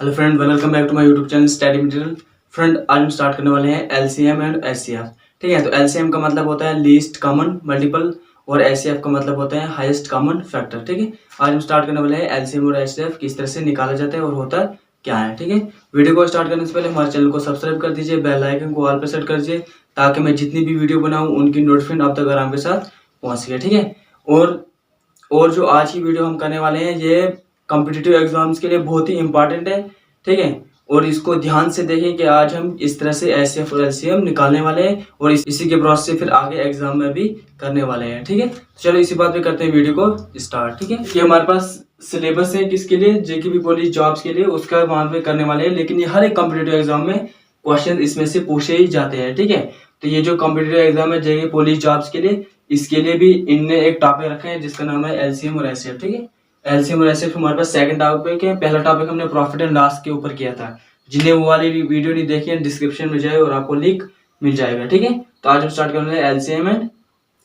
Hello friend, welcome back to my YouTube channel study material. Friend, आज हम start करने वाले हैं एलसीएम एंड एचसीएफ। ठीक है, तो एलसीएम का मतलब होता है लीस्ट कॉमन मल्टीपल और एचसीएफ का मतलब होता है हाईएस्ट कॉमन फैक्टर। ठीक है, आज हम स्टार्ट करने वाले हैं एलसीएम और एचसीएफ किस तरह से निकाला जाता है और होता क्या है। ठीक है, वीडियो को स्टार्ट करने से पहले हमारे चैनल को सब्सक्राइब कर दीजिए, बेल आइकन को ऑल पर सेट कर दीजिए ताकि मैं जितनी भी वीडियो बनाऊँ उनकी नोटिफिकेशन आप तक आराम के साथ पहुँच सके। ठीक है, और जो आज की वीडियो हम करने वाले हैं ये कॉम्पिटिटिव एग्जाम्स के लिए बहुत ही इंपॉर्टेंट है। ठीक है, और इसको ध्यान से देखें कि आज हम इस तरह से एचसीएफ और एलसीएम निकालने वाले हैं और इसी के प्रोसेस से फिर आगे एग्जाम में भी करने वाले हैं। ठीक है, तो चलो इसी बात पे करते हैं वीडियो को स्टार्ट। ठीक है, ये हमारे पास सिलेबस है किसके लिए, जेकेपी पुलिस जॉब्स के लिए, उसका वहां पे करने वाले हैं। लेकिन ये हर एक कॉम्पिटिटिव एग्जाम में क्वेश्चन इसमें से पूछे ही जाते हैं। ठीक है, तो ये जो कॉम्पिटिटिव एग्जाम है जेके पुलिस जॉब्स के लिए, इसके लिए भी इनने एक टॉपिक रखा है जिसका नाम है एलसीएम और एचसीएफ। ठीक है, एलसीएम और एचसीएफ हमारे पास सेकंड टॉपिक है। पहला टॉपिक हमने प्रॉफिट एंड लॉस के ऊपर किया था। जिन्हें वो वाली वीडियो नहीं देखी है डिस्क्रिप्शन में जाए और आपको लिंक मिल जाएगा। ठीक है, तो आज हम स्टार्ट करने वाले हैं एलसीएम एंड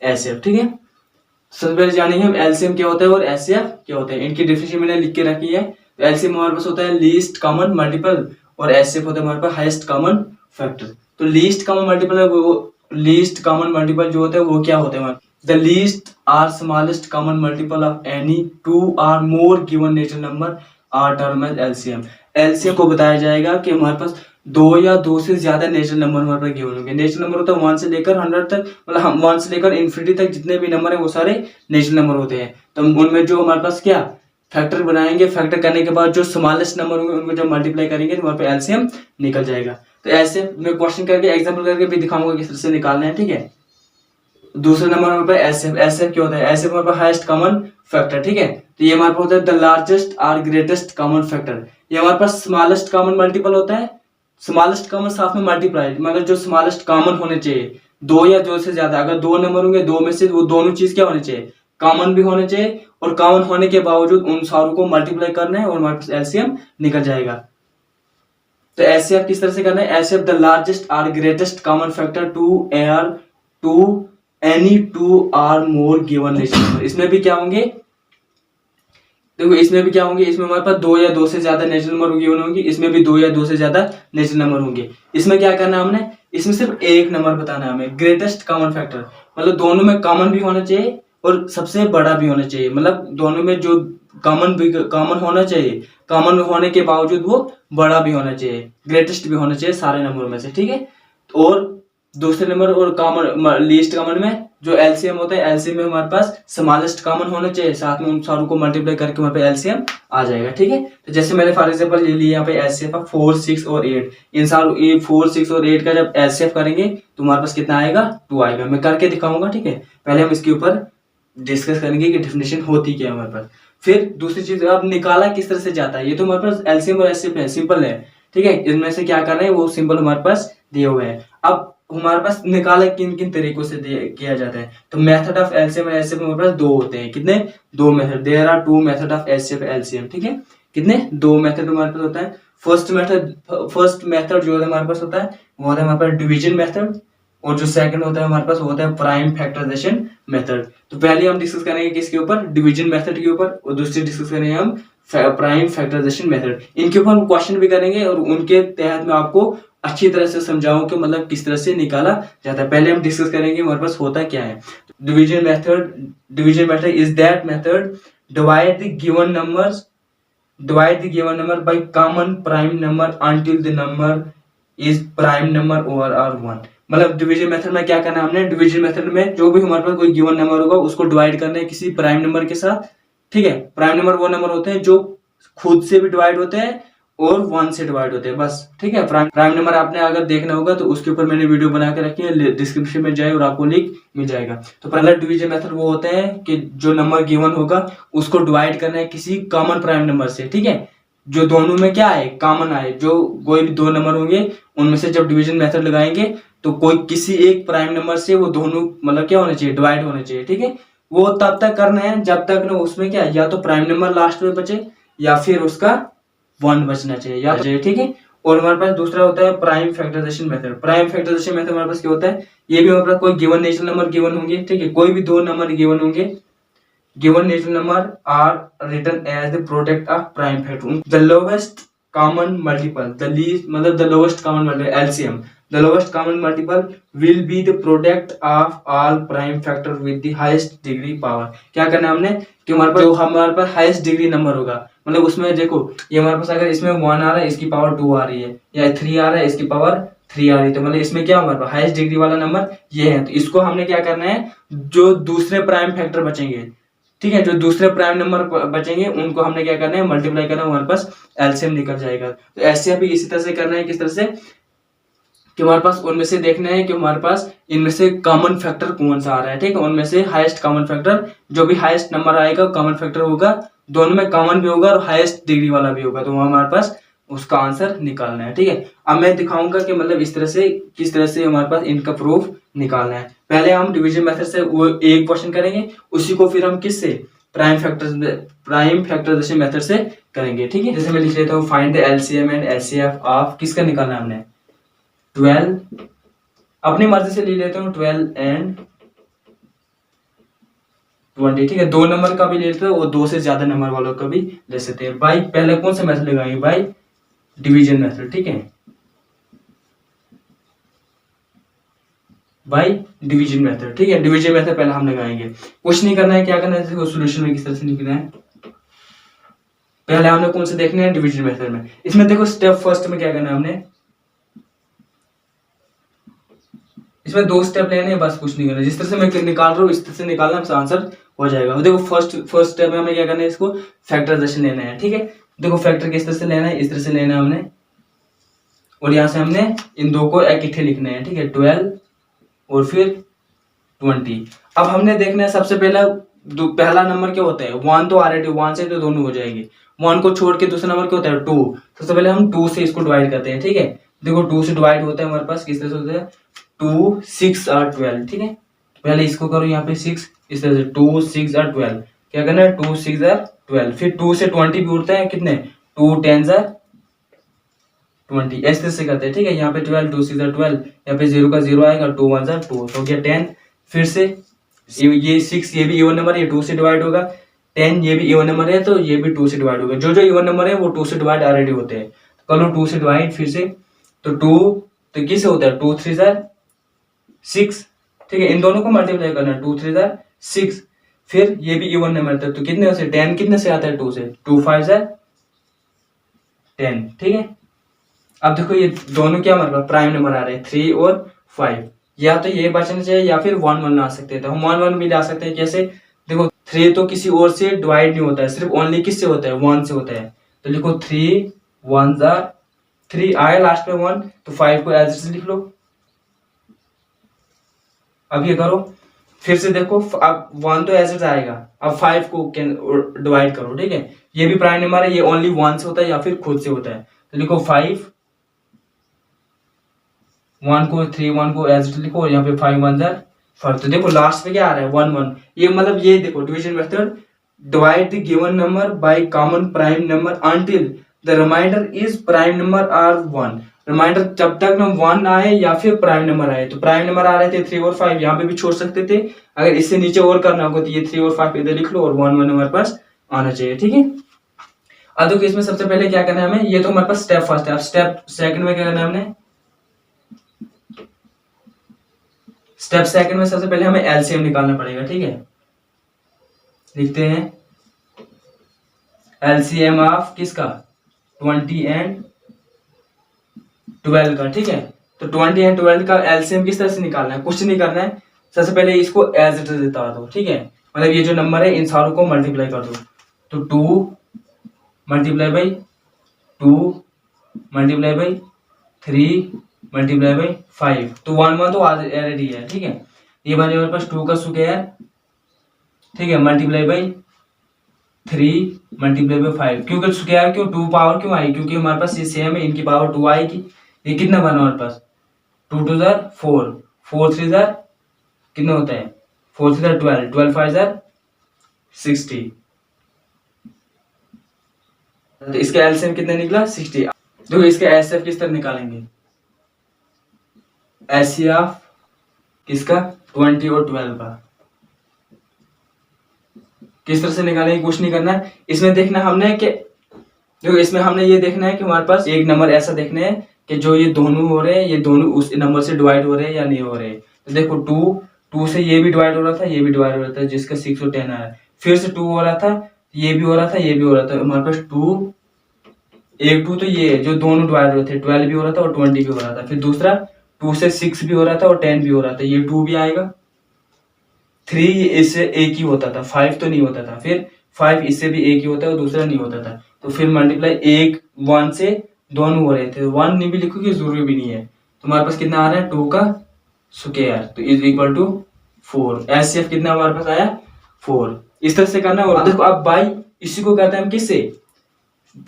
एचसीएफ। ठीक है, सबसे पहले जानेंगे हम एलसीएम क्या होता है और एचसीएफ क्या होता है। इनकी डिफिनेशन मैंने लिख के रखी है। तो एलसीएम हमारे पास होता है लीस्ट कॉमन मल्टीपल और एचसीएफ होता है हमारे पास हाईएस्ट कॉमन फैक्टर। तो लीस्ट कॉमन मल्टीपल है वो, लीस्ट कॉमन मल्टीपल जो होता है वो क्या होता है, the least or smallest common multiple of any two or more given natural number are termed as LCM। LCM को बताया जाएगा कि हमारे पास दो या दो से ज्यादा नेचुरल नंबर हमारे पास गिवन होंगे। नेचुरल नंबर होता है 1 से लेकर 100 तक, मतलब हम 1 से लेकर इन्फिनिटी तक जितने भी नंबर है वो सारे नेचुरल नंबर होते हैं। तो उनमें जो हमारे पास क्या फैक्टर बनाएंगे, फैक्टर करने के बाद जो स्मॉलेस्ट नंबर होंगे उनको जब मल्टीप्लाई करेंगे तो हमारे पास एलसीएम निकल जाएगा। तो ऐसे मैं क्वेश्चन करके एग्जाम्पल करके भी दिखाऊंगा किस तरह से निकालना है। ठीक है, दूसरे नंबर हमारे पास एचसीएफ। एचसीएफ क्या होता है, एचसीएफ हमारे पास हाईएस्ट कॉमन फैक्टर। ठीक है, तो ये हमारे पास होता है द लार्जेस्ट और ग्रेटेस्ट कॉमन फैक्टर। ये हमारे पास स्मॉलेस्ट कॉमन मल्टीपल होता है। स्मॉलेस्ट कॉमन साथ में मल्टीप्लाई, मतलब जो स्मॉलेस्ट कॉमन होने चाहिए दो या दो से ज्यादा, अगर दो नंबर होंगे दो में से वो दोनों चीज क्या होने चाहिए, कॉमन भी होने चाहिए, और कॉमन होने के बावजूद उन सारों को मल्टीप्लाई करना है और हमारे पास एलसीएम निकल जाएगा। तो एचसीएफ किस तरह से करना है, एचसीएफ द लार्जेस्ट और greatest common factor to any two or more given natural number. इसमें भी क्या होंगे, देखो इसमें भी क्या होंगे, इसमें हमारे पास दो या दो से ज्यादा नेचुरल नंबर गिवन होंगे, इसमें भी दो या दो से ज्यादा नेचुरल नंबर होंगे। इसमें क्या करना है हमने, इसमें सिर्फ एक नंबर बताना है हमें, ग्रेटेस्ट कॉमन फैक्टर, मतलब दोनों में कॉमन भी होना चाहिए और सबसे बड़ा भी होना चाहिए, मतलब दोनों में जो कॉमन होना चाहिए, कॉमन होने के बावजूद वो बड़ा भी होना चाहिए, ग्रेटेस्ट भी होना चाहिए सारे नंबरों में से। ठीक है, और दूसरे नंबर और कॉमन लीस्ट कॉमन में जो एलसीएम होता है, एलसीएम में हमारे पास स्मॉलेस्ट कॉमन होना चाहिए, साथ में उन सारों को मल्टीप्लाई करके हमारे पास एलसीएम आ जाएगा। ठीक है, तो जैसे मैंने फॉर एग्जांपल ले लिया यहाँ पे एलसीएम 4, 6 और 8। इन सारों 4, 6 और 8 का जब एलसीएम करेंगे तो हमारे पास कितना आएगा, 2 आएगा। मैं करके दिखाऊंगा। ठीक है, पहले हम इसके ऊपर डिस्कस करेंगे कि डेफिनेशन होती क्या है हमारे पास। फिर दूसरी चीज, अब निकाला किस तरह से जाता है, ये तो हमारे पास एलसीएम और एचसीएफ है, सिंपल है। ठीक है, इनमें से क्या कर रहे हैं वो सिंपल हमारे पास दिए हुए हैं। अब हमारे पास निकाला किन किन तरीकों से किया जाता है, तो मेथड ऑफ एलसीएम और एचसीएफ हमारे पास दो होते हैं। कितने, दो method, there are two method of HCF LCM. ठीक है, कितने, दो मेथड हमारे पास होता है। फर्स्ट मेथड जो हमारे पास होता है वो होता है हमारे पास डिवीजन मेथड, और जो सेकंड होता है हमारे पास होता है प्राइम फैक्टराइजेशन मेथड। तो पहले हम डिस्कस करेंगे किसके ऊपर, डिवीजन मेथड के ऊपर, और दूसरी डिस्कस करेंगे हम प्राइम फैक्टराइजेशन मेथड। इनके ऊपर हम क्वेश्चन भी करेंगे और उनके तहत में आपको अच्छी तरह से समझाऊं कि मतलब किस तरह से निकाला जाता है। पहले हम डिस्कस करेंगे हमारे पास होता क्या है। Division method is that method divide the given number by common prime number until the number is prime number over R1। मतलब डिवीजन मेथड में क्या करना है हमने, डिवीजन मेथड में जो भी हमारे पास कोई गिवन नंबर होगा उसको डिवाइड करना है किसी प्राइम नंबर के साथ। ठीक है, प्राइम नंबर वो नंबर होते हैं जो खुद से भी डिवाइड होते हैं और 1 से डिवाइड होते हैं बस। ठीक है, प्राइम नंबर आपने अगर देखना होगा तो उसके ऊपर मैंने वीडियो बना के रखी है, डिस्क्रिप्शन में जाए और आपको लिंक मिल जाएगा। तो पहला डिवीजन मेथड वो होता है कि जो नंबर गिवन होगा उसको डिवाइड करना है किसी कॉमन प्राइम नंबर से। ठीक है, जो दोनों में क्या है, कॉमन आए, जो कोई भी दो नंबर होंगे उनमें से जब डिवीजन मेथड लगाएंगे तो कोई किसी एक प्राइम नंबर से वो दोनों मतलब क्या होने चाहिए, डिवाइड होने चाहिए। ठीक है, वो तब तक करना है जब तक ना उसमें क्या या तो प्राइम नंबर लास्ट में बचे या फिर उसका 1 बचना चाहिए या तो। ठीक है, और हमारे पास दूसरा होता है prime factorisation method. Prime factorisation method हमारे पास क्या होता है, ये भी हमारे पास कोई गिवन नेचुरल नंबर गिवन होंगे। ठीक है, कोई भी दो नंबर गिवन होंगे, given natural number are written as the product of prime factor. The lowest common multiple, the least मतलब the lowest common multiple, LCM, the lowest common multiple will be the product of all prime factor with the highest degree power. क्या करना है हमने कि हमारे पास जो हमारे पास highest degree number होगा, मतलब उसमें देखो ये हमारे पास अगर इसमें 1 आ रहा है इसकी पावर 2 आ रही है, या 3 आ रहा है इसकी पावर 3 आ रही है, तो मतलब इसमें क्या हमारे पास हाईएस्ट डिग्री वाला नंबर ये है। तो इसको हमने क्या करना है, जो दूसरे प्राइम फैक्टर बचेंगे, ठीक है, जो दूसरे प्राइम नंबर बचेंगे उनको हमने क्या करना है, मल्टीप्लाई करना है, हमारे पास एलसीएम निकल जाएगा। तो एलसीएम भी इसी तरह से करना है, किस तरह से कि हमारे पास उनमें से देखना है कि हमारे पास इनमें से कॉमन फैक्टर कौन सा आ रहा है, ठीक है, उनमें से हाईएस्ट कॉमन फैक्टर, जो भी हाईएस्ट नंबर आएगा कॉमन फैक्टर होगा, दोनों में कॉमन भी होगा और हाईएस्ट डिग्री वाला भी होगा, तो वो हमारे पास उसका आंसर निकालना है। ठीक है, अब मैं दिखाऊंगा कि मतलब इस तरह से किस तरह से हमारे पास इनका प्रूफ निकालना है। पहले हम डिवीजन मेथड से वो एक क्वेश्चन करेंगे, उसी को फिर हम किससे प्राइम फैक्टराइजेशन मेथड से करेंगे। ठीक है, जैसे मैं लिख लेता हूँ, find the LCM and LCF of, किसका निकालना है हमने, 12, अपनी मर्जी से ले लेता हूँ 12 एंड 20। ठीक है, 2 नंबर का भी ले लेते हैं और 2 से ज्यादा नंबर वालों का भी ले सकते हैं। बाई पहले कौन सा मेथड लगाएंगे, बाई डिवीजन मेथड। ठीक है, बाई डिवीजन मेथड। ठीक है, डिवीजन मेथड पहले हम लगाएंगे, कुछ नहीं करना है, क्या करना है, सोल्यूशन में किस तरह से निकलना है, पहले हमने कौन से देखने हैं, डिवीजन मेथड में। इसमें देखो स्टेप फर्स्ट में क्या करना है हमने, इसमें 2 स्टेप लेने हैं, बस कुछ नहीं करना, जिस तरह से मैं निकाल रहा हूँ इस तरह से निकालना, हमसे आंसर हो जाएगा। देखो फर्स्ट स्टेप में हमें क्या करना है, इसको फैक्टराइजेशन लेना है। ठीक है, देखो फैक्टर किस तरह से लेना है, इस तरह से लेना है हमने, और यहाँ से हमने इन 2 को इकट्ठे लिखने हैं। ठीक है, 12 और फिर 20। अब हमने देखना है सबसे पहला नंबर क्या होता है, 1 तो ऑलरेडी 1 से तो दोनों हो जाएंगे, 1 को छोड़ के दूसरा नंबर क्या होता है, 2। सबसे पहले हम 2 से इसको डिवाइड करते हैं। ठीक है, देखो 2 से डिवाइड होता है हमारे पास, किस तरह से होता है, 2 6 और 12। ठीक है, पहले इसको करो यहाँ पे 6, इस तरह से 2 6 और 12, क्या करना है, 2 6 और 12, फिर 2 से 20 भी उड़ता है, कितने, 2 10 और 20, ऐसे से करते हैं। ठीक है, यहाँ पे 12 2 6 और 12, यहाँ पे 0 का 0 आएगा, 2 1 और 2, तो क्या 10, फिर से ये 6 ये भी इवन नंबर है, ये 2 से डिवाइड होगा, 10 ये भी इवन नंबर है तो ये भी 2 से डिवाइड होगा, जो जो इवन नंबर है वो 2 से डिवाइड ऑलरेडी होते हैं, तो करो 2 से डिवाइड फिर से, तो 2 तो किससे होता है, 2 3 जार 6। ठीक है, इन दोनों को मल्टीप्लाई करना, 2 3 जार 6, फिर ये भी इवन नंबर था, तो कितने से 10 कितने से आता है, 2 से, 2 5 जार 10। ठीक है, अब देखो ये दोनों क्या हमारे पास प्राइम नंबर आ रहे हैं, 3 और 5, या तो ये बचना चाहिए या फिर 1 1 ला सकते हैं, तो हम 1 1 भी ला सकते हैं। कैसे, देखो 3 तो किसी और से डिवाइड नहीं होता है, सिर्फ ओनली किससे होता है, 1 से होता है, तो लिखो 3 1 जार 3 आए लास्ट में 1, तो 5 को एज इट इज लिख लो। अब ये करो फिर से, देखो अब 1 तो एज इट आएगा, अब 5 को डिवाइड करो। ठीक है, ये भी प्राइम नंबर है, ये ओनली 1 से होता है या फिर खुद से होता है, तो लिखो 5 1 को 3 1 को एज इट लिखो, और यहाँ पे 5 1 जार 4, तो देखो लास्ट में क्या आ रहा है, 1 1, ये मतलब ये देखो division method, divide the given number by common prime number until the remainder is prime number are 1। Remainder जब तक ना 1 आए या फिर प्राइम नंबर आए, तो प्राइम नंबर आ रहे थे 3 और 5, यहाँ पे भी छोड़ सकते थे, अगर इससे नीचे और करना होगा तो ये 3 और 5 इधर लिख लो, और 1 1 हमारे पास आना चाहिए। ठीक है, अब देखो इसमें सबसे पहले क्या करना है हमें, ये तो हमारे पास स्टेप फर्स्ट है, अब स्टेप सेकंड में क्या करना है हमने, स्टेप सेकंड में सबसे पहले हमें एलसीएम निकालना पड़ेगा। ठीक है, लिखते हैं एलसीएम ऑफ किसका, 20 एंड 12 का। ठीक है, तो 20 एंड 12 का एलसीएम किस तरह से निकालना है, कुछ नहीं करना है, सबसे पहले इसको एज इट इज बता दो। ठीक है, मतलब ये जो नंबर है इन सारों को मल्टीप्लाई कर दो, तो 2 multiply by 2 multiply by 3 multiply by 5, तो 1 1 तो ऑलरेडी है। ठीक है, ये बने हमारे पास 2 का स्क्वायर, ठीक है, मल्टीप्लाई बाई 3 मल्टीप्लाई बाई 5, क्योंकि स्क्वायर क्यों, 2 पावर क्यों आई, क्योंकि हमारे पास ये सेम है, इनकी पावर 2 आएगी। ये कितना बना हमारे पास, 2 2 जार 4 4 3 जार कितना होता है, 4 3 जार 12 12 5 जार 60, तो इसका एलसीएम कितना निकला, 60। देखो इसका एचसीएफ किस तरह निकालेंगे, एचसीएफ किसका, 20 और 12 का, किस तरह से निकालेंगे, कुछ नहीं करना है, इसमें देखना हमने कि देखो इसमें हमने ये देखना है कि हमारे पास एक नंबर ऐसा देखना है कि जो ये दोनों हो रहे हैं, ये दोनों उस नंबर से डिवाइड हो रहे हैं या नहीं हो रहे हैं। तो देखो टू से ये भी डिवाइड हो रहा था, ये भी डिवाइड हो रहा था, जिसका 6 और 10 आया। फिर से 2 हो रहा था, ये भी हो रहा था, ये भी हो रहा था। हमारे पास 2 तो ये जो दोनों डिवाइड हो रहे थे, 12 भी हो रहा था और 20 भी हो रहा था। फिर दूसरा 2 से 6 भी हो रहा था और 10 भी हो रहा था, ये 2 भी आएगा। 3 इससे एक ही होता था, 5 तो नहीं होता था। फिर 5 इससे भी एक ही होता है और दूसरा नहीं होता था। तो फिर मल्टीप्लाई 1 से दोनों हो रहे थे, 1 नहीं भी लिखोगे, जरूरी भी नहीं है। तो हमारे पास कितना आ रहा है, 2 का स्क्वायर, तो इज इक्वल टू 4। एचसीएफ कितना हमारे पास आया, 4। इस तरह से करना है। और देखो अब बाई इसी को करते हैं हम किससे,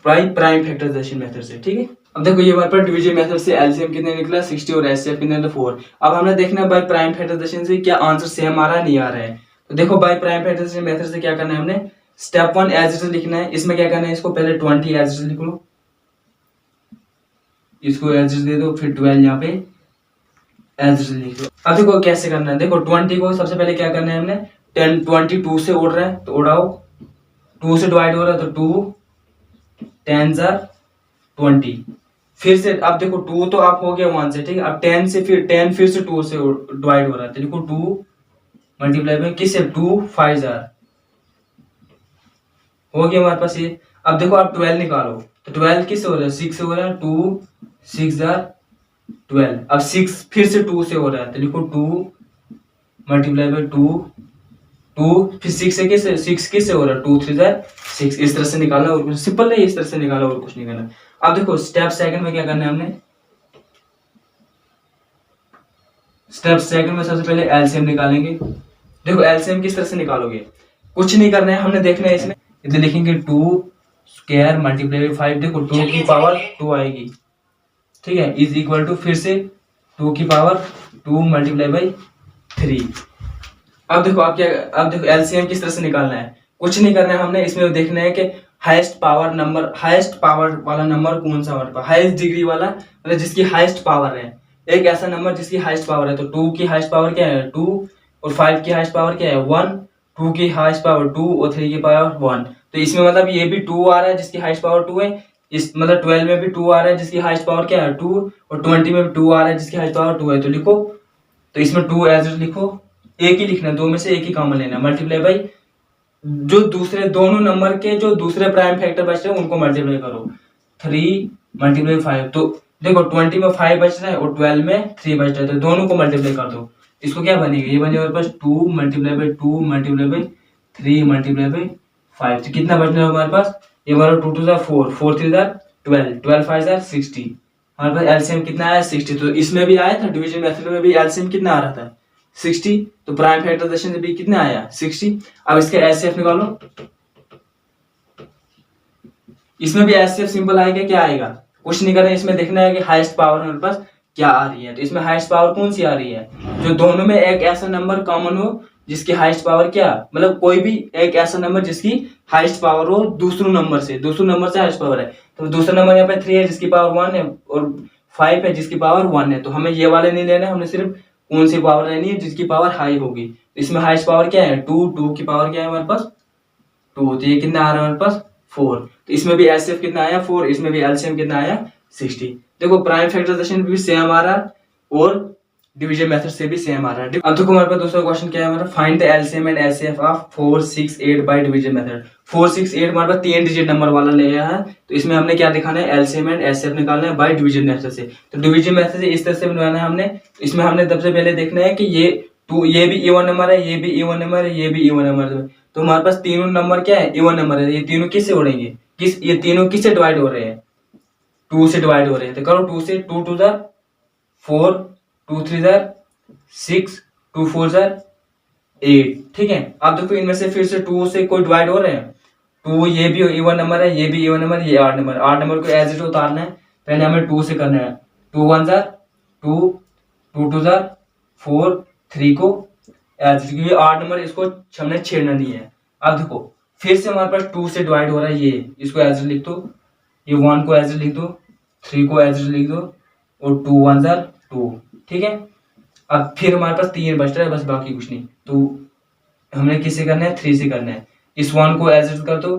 बाई प्राइम फैक्टराइजेशन मेथड से, ठीक है। अब देखो ये हमारे पास डिवीजन मेथड से एलसीएम कितने निकला, 60 और एचसीएफ कितने निकला, 4। अब हमने देखना है बाई प्राइम फैक्टराइजेशन से क्या आंसर सेम आ रहा है, नहीं आ रहा है। तो देखो बाई प्राइम फैक्टराइजेशन मेथड से क्या करना है, हमने स्टेप 1 एज इट इज लिखना है। इसमें क्या करना है, इसको पहले 20 एज इट इज लिख लो, इसको एज इट इज दे दो, फिर 12 यहाँ पे एज इट इज लिख लो। अब देखो कैसे करना है, देखो 20 को सबसे पहले क्या करना है, हमने 22 से उड़ रहा है तो उड़ाओ, 2 से डिवाइड हो रहा है तो 2 10 20। फिर से अब देखो 2 तो आप हो गया 1 से, ठीक है। अब 10 से फिर 10 फिर से 2 से डिवाइड हो रहा है तो देखो 2 मल्टीप्लाई में किससे, 2 5 हो गया हमारे पास ये। अब देखो आप 12 निकालो तो 12 किससे हो रहा है, 6 से हो रहा है, 2 6 12। अब 6 फिर से 2 से हो रहा है तो लिखो 2 मल्टीप्लाई बाई 2 फिर 6 से किससे, 6 किससे हो रहा है, 2 3 6। इस तरह से निकालना, और कुछ सिंपल है, इस तरह से निकाला और कुछ नहीं करना। अब देखो स्टेप सेकंड में क्या करना है, हमने स्टेप सेकंड में सबसे पहले एलसीएम निकालेंगे। देखो एलसीएम किस तरह से निकालोगे, कुछ नहीं करना है, हमने देखना है इसमें इधर लिखेंगे 2 स्क्वायर मल्टीप्लाई बाई 5। देखो 2 की पावर 2 आएगी, ठीक है, इज इक्वल टू फिर से 2 की पावर 2 मल्टीप्लाई बाई 3। अब देखो आप क्या, अब देखो एलसीएम किस तरह से निकालना है, कुछ नहीं करना है, हमने इसमें देखना है कि highest power number, highest power वाला नंबर कौन सा हमारे पास, हाईएस्ट डिग्री वाला, मतलब जिसकी हाईएस्ट पावर है। एक ऐसा नंबर जिसकी हाईएस्ट पावर है, तो 2 की हाईएस्ट पावर क्या है 2, और 5 की हाईएस्ट पावर क्या है 1, 2 की हाईएस्ट पावर 2 और 3 की पावर 1। तो इसमें मतलब ये भी 2 आ रहा है जिसकी हाईएस्ट पावर 2 है, इस मतलब 12 में भी 2 आ रहा है जिसकी हाईएस्ट पावर क्या है 2, और 20 में भी 2 आ रहा है जिसकी हाईएस्ट पावर 2 है। तो लिखो, तो इसमें 2 एज इट लिखो, एक ही लिखना, दो में से एक ही कॉमन लेना, मल्टीप्लाई बाई जो दूसरे दोनों नंबर के जो दूसरे प्राइम फैक्टर बच रहे हैं उनको मल्टीप्लाई करो, 3 मल्टीप्लाई 5। तो देखो 20 में 5 बच रहा है और 12 में 3 बच रहा है, तो दोनों को मल्टीप्लाई कर दो। इसको क्या बनेगा, ये बनेगा हमारे पास 2 multiply by 2 multiply by 3 multiply by 5। तो कितना बच रहा है हमारे पास, ये हमारा 2 2 4, 4 3 12, 12 5 60। हमारे पास एलसीएम कितना आया 60। तो इसमें भी आया था, डिवीजन मेथड में भी एलसीएम कितना आ रहा था 60, तो प्राइम फैक्टराइजेशन से भी कितना आया 60। अब इसके एचसीएफ निकालो, इसमें भी एचसीएफ सिंपल आएगा, क्या आएगा, कुछ नहीं करना, इसमें देखना है कि हाईएस्ट पावर हमारे पास क्या आ रही है। तो इसमें हाईएस्ट पावर कौन सी आ रही है, जो दोनों में एक ऐसा नंबर कॉमन हो जिसकी हाईएस्ट पावर क्या, मतलब कोई भी एक ऐसा नंबर जिसकी हाईएस्ट पावर हो दूसरे नंबर से हाईएस्ट पावर है। तो दूसरा नंबर यहाँ पे 3 है जिसकी पावर 1 है, और 5 है जिसकी पावर 1 है। तो हमें ये वाले नहीं लेना, हमने सिर्फ कौन सी पावर लेनी है जिसकी पावर हाई होगी। इसमें हाईएस्ट पावर क्या है 2, 2 की पावर क्या है हमारे पास 2, तो ये कितना आ रहा है हमारे पास 4। तो इसमें भी एचसीएफ कितना आया 4, इसमें भी एलसीएम कितना आया 60। देखो प्राइम फैक्टराइजेशन भी सेम आ रहा है और डिवीजन मेथड से भी सेम आ रहा है। अब देखो हमारे पास दूसरा क्वेश्चन क्या है हमारा, find the LCM and HCF of 4 6 8 by division method. 4 6 8 हमारे पास 3 डिजिट नंबर वाला लिया है, तो इसमें हमने क्या दिखाना है, एलसीएम एंड एचसीएफ निकालना है बाय डिवीजन मेथड से। तो डिवीजन मेथड से इस तरह से बनवाना है हमने। इसमें हमने सबसे पहले देखना है कि ये भी इवन नंबर है, ये भी इवन नंबर है, ये भी इवन नंबर है। तो हमारे पास तीनों नंबर क्या है, इवन नंबर है। ये तीनों किससे उड़ेंगे, ये तीनों किससे डिवाइड हो रहे हैं, 2 से डिवाइड हो रहे हैं। तो करो 2 से, 2 2 4, 2 3 6, 2 4 8, ठीक है। अब देखो इनमें से फिर से 2 से कोई डिवाइड हो रहे हैं, 2 ये भी इवन नंबर है, ये भी इवन नंबर, ये 8 नंबर, 8 नंबर को एज इट उतारना है। पहले हमें 2 से करना है, 2 1 2, 2 2 4, 3 को एज इट, क्योंकि 8 नंबर इसको हमने छेड़ना नहीं है। अब देखो फिर से हमारे पास 2 से डिवाइड हो रहा है, ये इसको एज इट लिख दो, ये 1 को एज इट लिख दो, 3 को एज इट लिख दो, और 2 1 2, ठीक है। अब फिर हमारे पास 3 बच रहा है बस, बाकी कुछ नहीं। तो हमने किससे करना है, 3 से करना है। इस 1 को एज इट कर दो,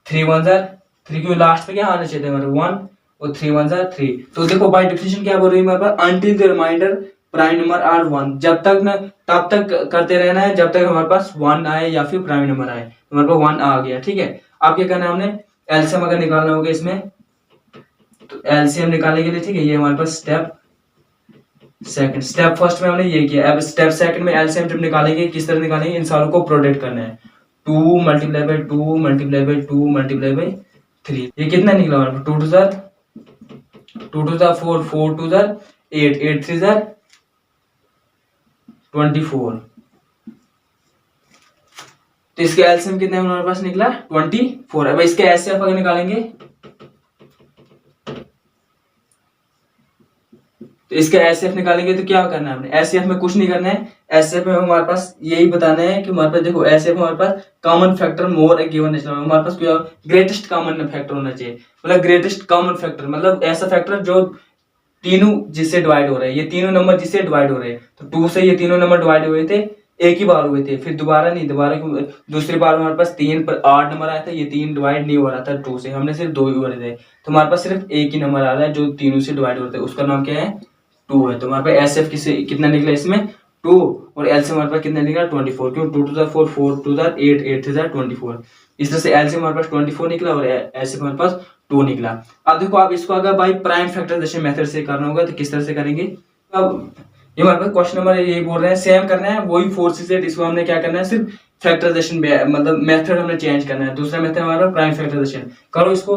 3 1 3 क्यों लास्ट पे क्या आना चाहिए हमारे 1 और 3 1 जा 3। तो देखो बाय डेफिनेशन क्या बोल रही है हमारे पास, until the reminder prime number are 1, जब तक ना तब तक करते रहना है जब तक हमारे पास 1 आए या फिर प्राइम नंबर आए। तो हमारे पास 1 आ गया, ठीक है। अब क्या करना है हमने, एलसीएम अगर निकालना होगा इसमें, तो एलसीएम निकालने के लिए, ठीक है, ये हमारे पास स्टेप सेकंड, स्टेप फर्स्ट में हमने ये किया। अब स्टेप सेकंड में एलसीएम जब निकालेंगे किस तरह निकालेंगे, इन सारों को प्रोडक्ट करना है। 2 multiply by 2 multiply by 2 multiply by 3, ये कितना निकला हमारे पास, 2 2 जार 4, 4 2 जार 8, 8 3 जार 24। तो इसके एलसीएम कितने हमारे पास निकला, 24। अब इसके एचसीएफ अगर निकालेंगे, तो इसका एचसीएफ निकालेंगे तो क्या करना है हमने, एचसीएफ में कुछ नहीं करना है। एचसीएफ में हमारे पास यही बताना है कि हमारे पास देखो एचसीएफ हमारे पास कॉमन फैक्टर मोर ए गिवन नेचुरल, हमारे पास क्या ग्रेटेस्ट कॉमन फैक्टर होना चाहिए। मतलब ग्रेटेस्ट कॉमन फैक्टर मतलब ऐसा फैक्टर जो तीनों जिससे डिवाइड हो रहे हैं, ये तीनों नंबर जिससे डिवाइड हो रहे हैं। तो 2 से ये तीनों नंबर डिवाइड हुए थे, एक ही बार हुए थे, फिर दोबारा नहीं, दोबारा दूसरी बार हमारे पास 3 पर 8 नंबर आया था, ये 3 डिवाइड नहीं हो रहा था 2 से, हमने सिर्फ 2 ही हो रहे थे। तो हमारे पास सिर्फ एक ही नंबर आ रहा है जो तीनों से डिवाइड होता है, उसका नाम क्या है, 2 है। तो हमारे पास एचसीएफ कितना निकला इसमें 2, और एलसीएम हमारे पास कितना निकला 24। क्यों, 2 2 जार 4, 4 2 जार 8, 8 3 जार 24। इस तरह से एलसीएम हमारे पास 24 निकला और एचसीएफ हमारे पास 2 निकला। अब देखो आप इसको अगर बाई प्राइम फैक्टराइजेशन मेथड से करना होगा तो किस तरह से करेंगे। अब ये हमारे पास क्वेश्चन नंबर यही बोल रहे हैं, सेम करना है वही 4 6 8, इसको हमने क्या करना है, सिर्फ फैक्टराइजेशन मतलब मेथड हमने चेंज करना है। दूसरा मेथड हमारा प्राइम फैक्टराइजेशन। करो इसको,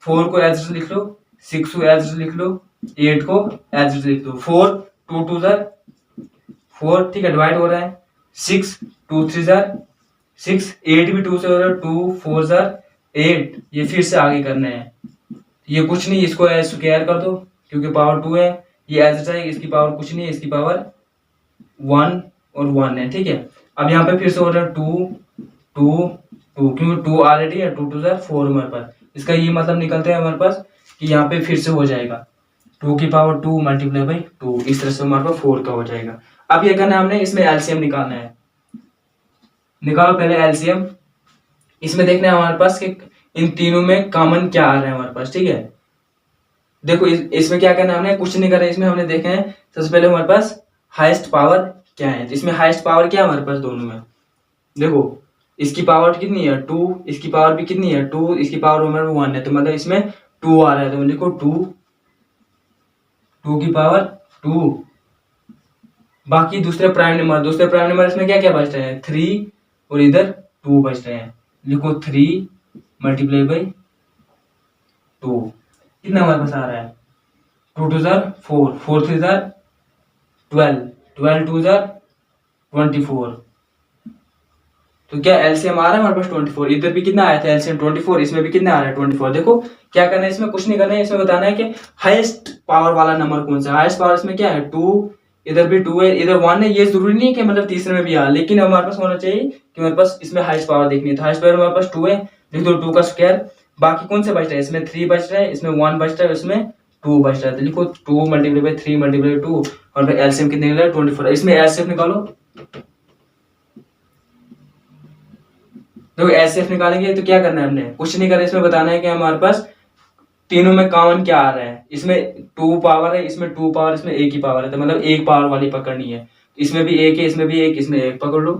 4 को एज इट लिख लो, 6 को एज इट लिख लो, 8 को एज इट लिख लो। 4 2 2 जार 4, ठीक है, डिवाइड हो रहा है। 6 2 3 जार 6, 8 भी 2 से हो रहा है, 2 4 जार 8, ये फिर से आगे करना है। ये कुछ नहीं, इसको स्क्वायर कर दो क्योंकि पावर 2 है, ये एज इट है, इसकी पावर कुछ नहीं है, इसकी पावर 1 और 1 है, ठीक है। अब यहाँ पे फिर से हो रहा है 2 2 2, क्योंकि 2 ऑलरेडी है, 2 2 जार 4 हमारे पास। इसका ये मतलब निकलता है हमारे पास कि यहाँ पे फिर से हो जाएगा 2 की पावर 2 मल्टीप्लाई बाई 2, इस तरह से हमारे पास 4 का हो जाएगा। अब ये करना है हमने, इसमें एलसीएम निकालना है। निकालो पहले एलसीएम। इसमें देखना है हमारे पास कि इन तीनों में कॉमन क्या आ रहा है हमारे पास, ठीक है। देखो इसमें क्या करना है, हमने कुछ नहीं करना है, इसमें हमने देखा है सबसे पहले हमारे पास हाईएस्ट पावर क्या है। तो इसमें हाईएस्ट पावर क्या है हमारे पास दोनों में, देखो इसकी पावर कितनी है 2, इसकी पावर भी कितनी है 2, इसकी पावर हमारे 1 है, तो मतलब इसमें 2 आ रहा है। तो लिखो 2 की पावर 2। बाकी दूसरे प्राइम नंबर इसमें क्या क्या बच रहे हैं, 3 और इधर 2 बच रहे हैं। लिखो 3 मल्टीप्लाई बाई 2, कितना हमारे पास आ रहा है, 2 2 जार 4, 4 3 जार 12, 12 2 जार 24। तो क्या एलसीएम आ रहा है हमारे पास 24। इधर भी कितना आया था एलसीएम 24, इसमें भी कितना आ रहा है 24। देखो क्या करना है, इसमें कुछ नहीं करना है, इसमें बताना है कि हाईएस्ट पावर वाला नंबर कौन सा है। हाईएस्ट पावर इसमें क्या है 2, इधर भी 2 है, इधर 1 है। ये जरूरी नहीं है कि मतलब तीसरे में भी आ, लेकिन हमारे पास होना चाहिए कि हमारे पास इसमें हाईएस्ट पावर देखनी है। तो हाईएस्ट पावर हमारे पास 2 है, लिख दो 2 का स्क्वायर। बाकी कौन से बच रहे हैं, इसमें 3 बच रहा है, इसमें 1 बच रहा है, इसमें 2 बच रहा है। तो लिखो 2 मल्टीप्लाई बाई 3 मल्टीप्लाई 2, और एलसीएम कितने निकला 24। इसमें एलसीएम निकालो। तो एचसीएफ निकालेंगे तो क्या करना है, हमने कुछ नहीं करना, इसमें बताना है कि हमारे पास तीनों में कॉमन क्या आ रहा है। इसमें 2 पावर है, इसमें 2 पावर, इसमें एक ही पावर है, तो मतलब एक पावर वाली पकड़नी है। इसमें भी एक है, इसमें भी एक, इसमें एक पकड़ लो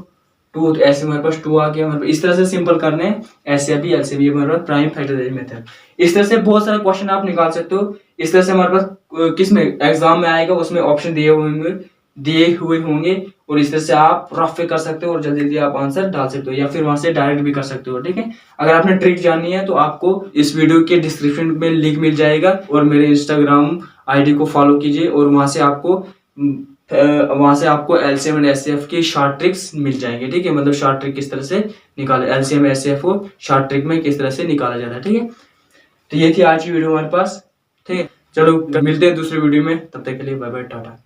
2, तो ऐसे हमारे पास 2 आ गया। हमारे इस तरह से सिंपल करने हैं, ऐसे भी एलसीएम भी हमारे पास प्राइम फैक्टराइजेशन मेथड। इस तरह से बहुत सारे क्वेश्चन आप निकाल सकते हो। इस तरह से हमारे पास किस में एग्जाम में आएगा, उसमें ऑप्शन दिए हुए होंगे, और इस तरह से आप रफ कर सकते हो और जल्दी जल्दी आप आंसर डाल सकते हो, या फिर वहां से डायरेक्ट भी कर सकते हो, ठीक है। अगर आपने ट्रिक जाननी है तो आपको इस वीडियो के डिस्क्रिप्शन में लिंक मिल जाएगा, और मेरे इंस्टाग्राम आईडी को फॉलो कीजिए, और वहां से आपको एलसीएम एंड एचसीएफ की शॉर्ट ट्रिक्स मिल जाएंगे, ठीक है। मतलब शॉर्ट ट्रिक किस तरह से निकाले, एलसीएम एचसीएफ को शॉर्ट ट्रिक में किस तरह से निकाला जाता है, ठीक है। तो ये थी आज की वीडियो हमारे पास, ठीक है। चलो मिलते हैं दूसरे वीडियो में, तब तक के लिए बाय बाय, टाटा।